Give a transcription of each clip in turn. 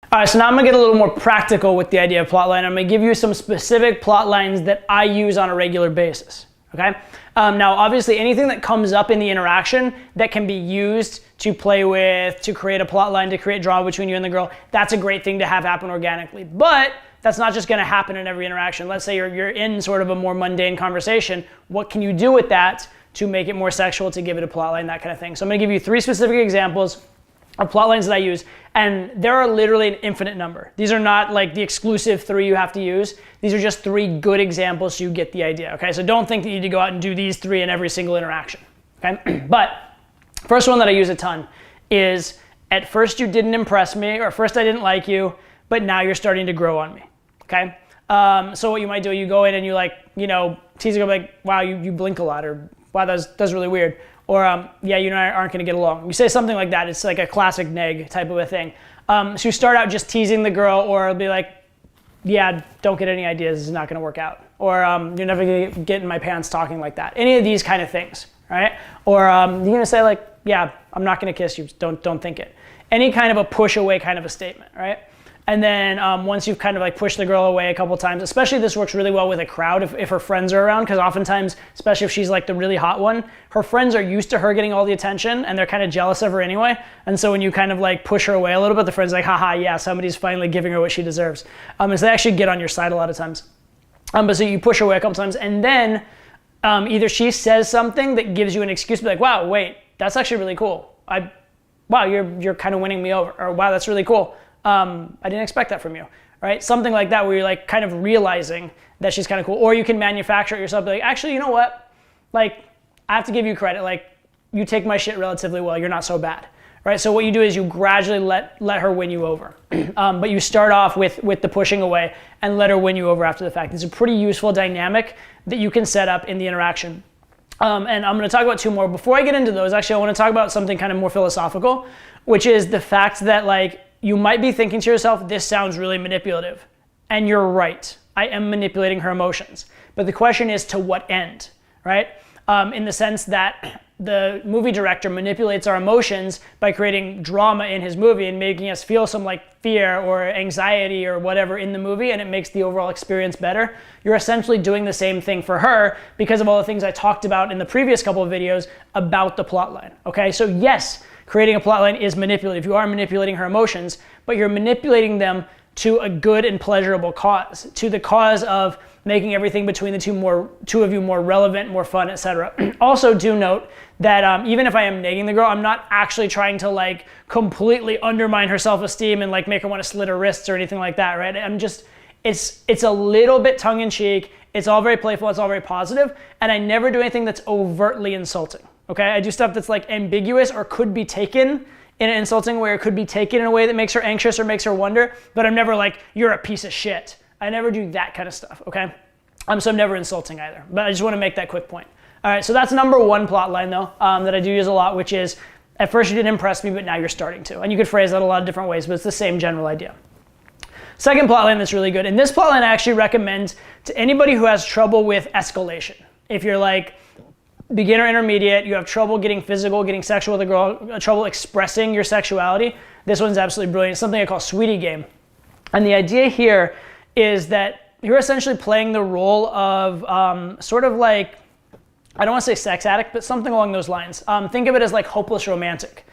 All right, so now I'm gonna get a little more practical with the idea of plotline. I'm gonna give you some specific plot lines that I use on a regular basis, okay? Now, obviously, anything that comes up in the interaction that can be used to play with, to create a plot line, to create drama between you and the girl, that's a great thing to have happen organically. But that's not just gonna happen in every interaction. Let's say you're in sort of a more mundane conversation. What can you do with that to make it more sexual, to give it a plot line, that kind of thing? So I'm gonna give you 3 specific examples of plot lines that I use, and there are literally an infinite number. These are not like the exclusive 3 you have to use. These are just 3 good examples so you get the idea, okay? So don't think that you need to go out and do these 3 in every single interaction, okay? But first one that I use a ton is, at first you didn't impress me, or first I didn't like you, but now you're starting to grow on me, okay? So what you might do, you go in and you like, you know, tease a girl like, wow, you blink a lot, or wow, that's really weird. Or, yeah, you and I aren't gonna get along. You say something like that, it's like a classic neg type of a thing. So you start out just teasing the girl, or it'll be like, yeah, don't get any ideas, it's not gonna work out. Or you're never gonna get in my pants talking like that. Any of these kind of things, right? Or you're gonna say like, yeah, I'm not gonna kiss you, don't think it. Any kind of a push away kind of a statement, right? And then once you've kind of like pushed the girl away a couple times, especially this works really well with a crowd if her friends are around, because oftentimes, especially if she's like the really hot one, her friends are used to her getting all the attention and they're kind of jealous of her anyway. And so when you kind of like push her away a little bit, the friend's like, haha, yeah, somebody's finally giving her what she deserves. And so they actually get on your side a lot of times. But so you push her away a couple times, and then either she says something that gives you an excuse to be like, wow, wait, that's actually really cool. Wow, you're kind of winning me over. Or wow, that's really cool. I didn't expect that from you, right? Something like that, where you're like kind of realizing that she's kind of cool. Or you can manufacture it yourself, be like, actually, you know what? Like, I have to give you credit. Like, you take my shit relatively well. You're not so bad, right? So what you do is you gradually let her win you over. But you start off with the pushing away and let her win you over after the fact. It's a pretty useful dynamic that you can set up in the interaction. And I'm gonna talk about 2 more. Before I get into those, actually, I wanna talk about something kind of more philosophical, which is the fact that like, you might be thinking to yourself, this sounds really manipulative. And you're right, I am manipulating her emotions. But the question is, to what end, right? In the sense that the movie director manipulates our emotions by creating drama in his movie and making us feel some like fear or anxiety or whatever in the movie, and it makes the overall experience better. You're essentially doing the same thing for her because of all the things I talked about in the previous couple of videos about the plotline, okay? So yes, creating a plotline is manipulative. You are manipulating her emotions, but you're manipulating them to a good and pleasurable cause, to the cause of making everything between the two of you more relevant, more fun, etc. Also do note that even if I am nagging the girl, I'm not actually trying to like completely undermine her self-esteem and like make her want to slit her wrists or anything like that, right? I'm just, it's a little bit tongue-in-cheek, it's all very playful, it's all very positive, and I never do anything that's overtly insulting. Okay, I do stuff that's like ambiguous or could be taken in an insulting way, or could be taken in a way that makes her anxious or makes her wonder, but I'm never like, you're a piece of shit. I never do that kind of stuff, okay? So I'm never insulting either, but I just wanna make that quick point. All right, so that's number 1 plot line though, that I do use a lot, which is, at first you didn't impress me, but now you're starting to. And you could phrase that a lot of different ways, but it's the same general idea. Second plot line that's really good, and this plot line I actually recommend to anybody who has trouble with escalation. If you're like, beginner, intermediate, you have trouble getting physical, getting sexual with a girl, trouble expressing your sexuality, this one's absolutely brilliant. It's something I call sweetie game. And the idea here is that you're essentially playing the role of sort of like, I don't want to say sex addict, but something along those lines. Think of it as like hopeless romantic.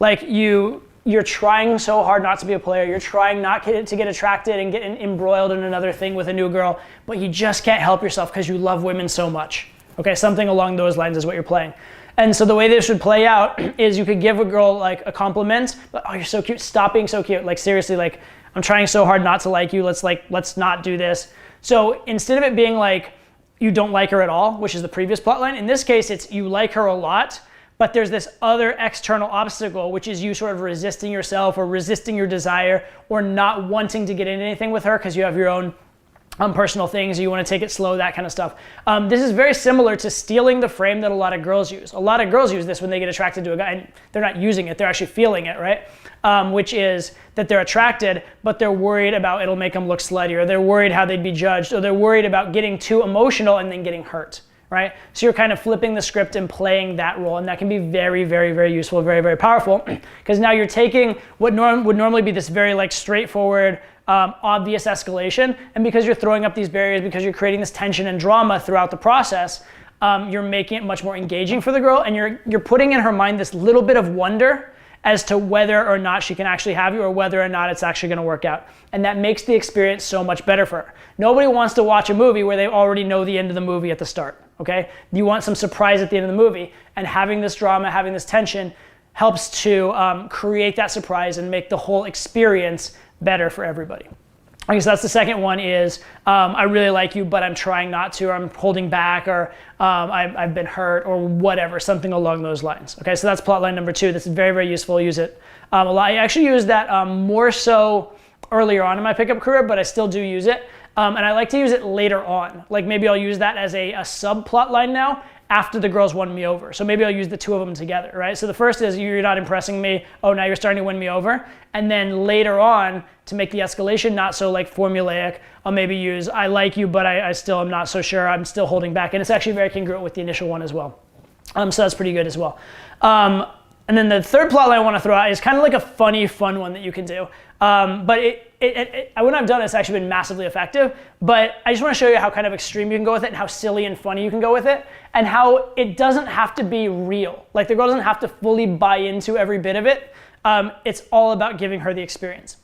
Like you're trying so hard not to be a player, you're trying not to get attracted and get embroiled in another thing with a new girl, but you just can't help yourself because you love women so much. Okay, something along those lines is what you're playing. And so the way this would play out is you could give a girl like a compliment, but oh, you're so cute, stop being so cute. Like seriously, like I'm trying so hard not to like you, let's not do this. So instead of it being like you don't like her at all, which is the previous plotline, in this case it's you like her a lot, but there's this other external obstacle, which is you sort of resisting yourself or resisting your desire or not wanting to get into anything with her because you have your own personal things, you want to take it slow, that kind of stuff. This is very similar to stealing the frame that a lot of girls use. A lot of girls use this when they get attracted to a guy, and they're not using it, they're actually feeling it, right? Which is that they're attracted, but they're worried about it'll make them look slutty, or they're worried how they'd be judged, or they're worried about getting too emotional and then getting hurt, right? So you're kind of flipping the script and playing that role, and that can be very, very, very useful, very, very powerful, because now you're taking what would normally be this very like straightforward, obvious escalation, and because you're throwing up these barriers, because you're creating this tension and drama throughout the process, you're making it much more engaging for the girl, and you're putting in her mind this little bit of wonder as to whether or not she can actually have you, or whether or not it's actually going to work out. And that makes the experience so much better for her. Nobody wants to watch a movie where they already know the end of the movie at the start, okay? You want some surprise at the end of the movie, and having this drama, having this tension helps to create that surprise and make the whole experience better for everybody. Okay, so that's the second one is, I really like you, but I'm trying not to, or I'm holding back, or I've been hurt, or whatever, something along those lines. Okay, so that's plotline number 2. That's very, very useful. Use it a lot. I actually use that more so earlier on in my pickup career, but I still do use it. And I like to use it later on. Like maybe I'll use that as a sub-plot line now after the girls won me over. So maybe I'll use the two of them together, right? So the first is, you're not impressing me. Oh, now you're starting to win me over. And then later on, to make the escalation not so like formulaic, I'll maybe use, I like you, but I still am not so sure. I'm still holding back. And it's actually very congruent with the initial one as well. So that's pretty good as well. And then the third plot line I want to throw out is kind of like a funny, fun one that you can do. But when I've done it, it's actually been massively effective. But I just want to show you how kind of extreme you can go with it, and how silly and funny you can go with it, and how it doesn't have to be real. Like the girl doesn't have to fully buy into every bit of it. It's all about giving her the experience.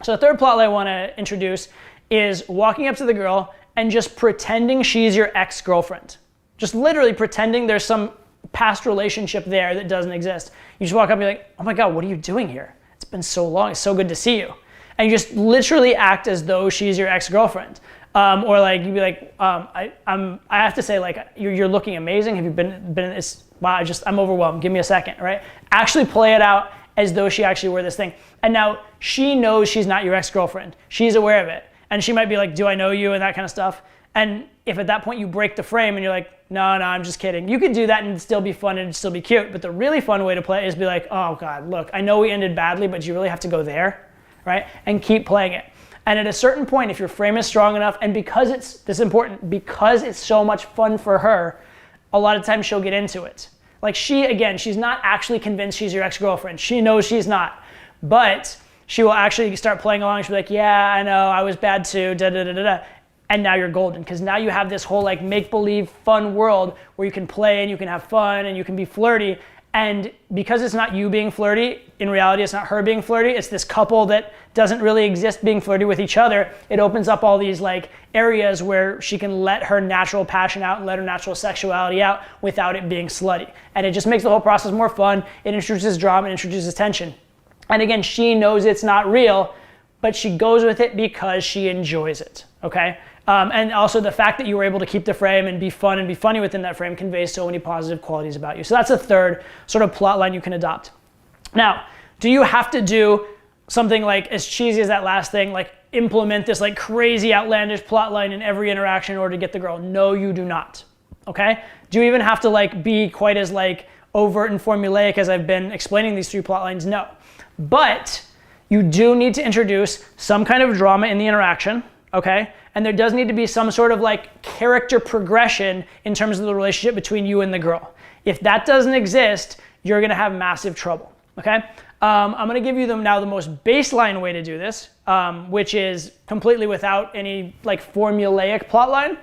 So the third plot line I want to introduce is walking up to the girl and just pretending she's your ex-girlfriend. Just literally pretending there's some past relationship there that doesn't exist. You just walk up and be like, oh my God, what are you doing here? It's been so long, it's so good to see you. And you just literally act as though she's your ex-girlfriend. Or like, you'd be like, I have to say, like, you're looking amazing. Have you been in this? Wow, I'm overwhelmed. Give me a second, right? Actually play it out as though she actually were this thing. And now she knows she's not your ex-girlfriend. She's aware of it. And she might be like, do I know you? And that kind of stuff. And if at that point you break the frame and you're like, no, I'm just kidding. You could do that and still be fun and still be cute. But the really fun way to play is be like, oh God, look, I know we ended badly, but do you really have to go there, right? And keep playing it. And at a certain point, if your frame is strong enough, and because this is important, because it's so much fun for her, a lot of times she'll get into it. Like she's not actually convinced she's your ex-girlfriend. She knows she's not. But she will actually start playing along. She'll be like, yeah, I know, I was bad too, da da da da da. And now you're golden, because now you have this whole like make-believe fun world where you can play and you can have fun and you can be flirty. And because it's not you being flirty, in reality it's not her being flirty, it's this couple that doesn't really exist being flirty with each other. It opens up all these like areas where she can let her natural passion out and let her natural sexuality out without it being slutty. And it just makes the whole process more fun. It introduces drama, it introduces tension. And again, she knows it's not real, but she goes with it because she enjoys it, okay? And also the fact that you were able to keep the frame and be fun and be funny within that frame conveys so many positive qualities about you. So that's a third sort of plot line you can adopt. Now, do you have to do something like as cheesy as that last thing, like implement this like crazy outlandish plot line in every interaction in order to get the girl? No, you do not, okay? Do you even have to like be quite as like overt and formulaic as I've been explaining these 3 plot lines? No. But you do need to introduce some kind of drama in the interaction, okay? And there does need to be some sort of like character progression in terms of the relationship between you and the girl. If that doesn't exist, you're gonna have massive trouble, okay? I'm gonna give you now the most baseline way to do this, which is completely without any like formulaic plotline,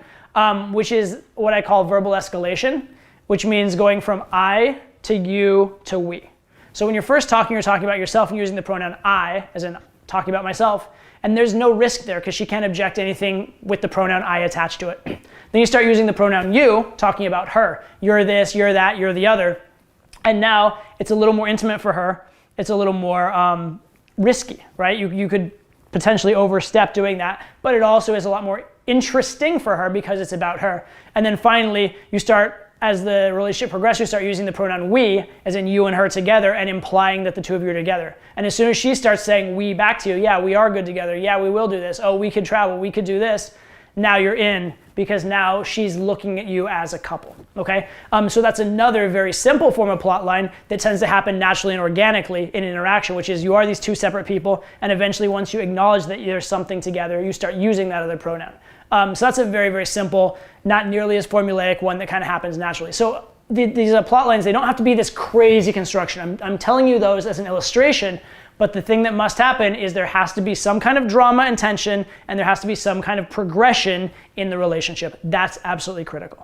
which is what I call verbal escalation, which means going from I to you to we. So when you're first talking, you're talking about yourself and using the pronoun I, as in talking about myself, and there's no risk there because she can't object to anything with the pronoun I attached to it. Then you start using the pronoun you, talking about her. You're this, you're that, you're the other. And now it's a little more intimate for her. It's a little more risky, right? You could potentially overstep doing that, but it also is a lot more interesting for her because it's about her. And then finally, you start, as the relationship progresses, you start using the pronoun we, as in you and her together, and implying that the two of you are together. And as soon as she starts saying we back to you, yeah, we are good together, yeah, we will do this, oh, we could travel, we could do this, now you're in, because now she's looking at you as a couple, okay? So that's another very simple form of plot line that tends to happen naturally and organically in interaction, which is you are these two separate people, and eventually once you acknowledge that there's something together, you start using that other pronoun. So that's a very, very simple, not nearly as formulaic one that kind of happens naturally. So these plot lines, they don't have to be this crazy construction. I'm telling you those as an illustration, but the thing that must happen is there has to be some kind of drama and tension, and there has to be some kind of progression in the relationship. That's absolutely critical.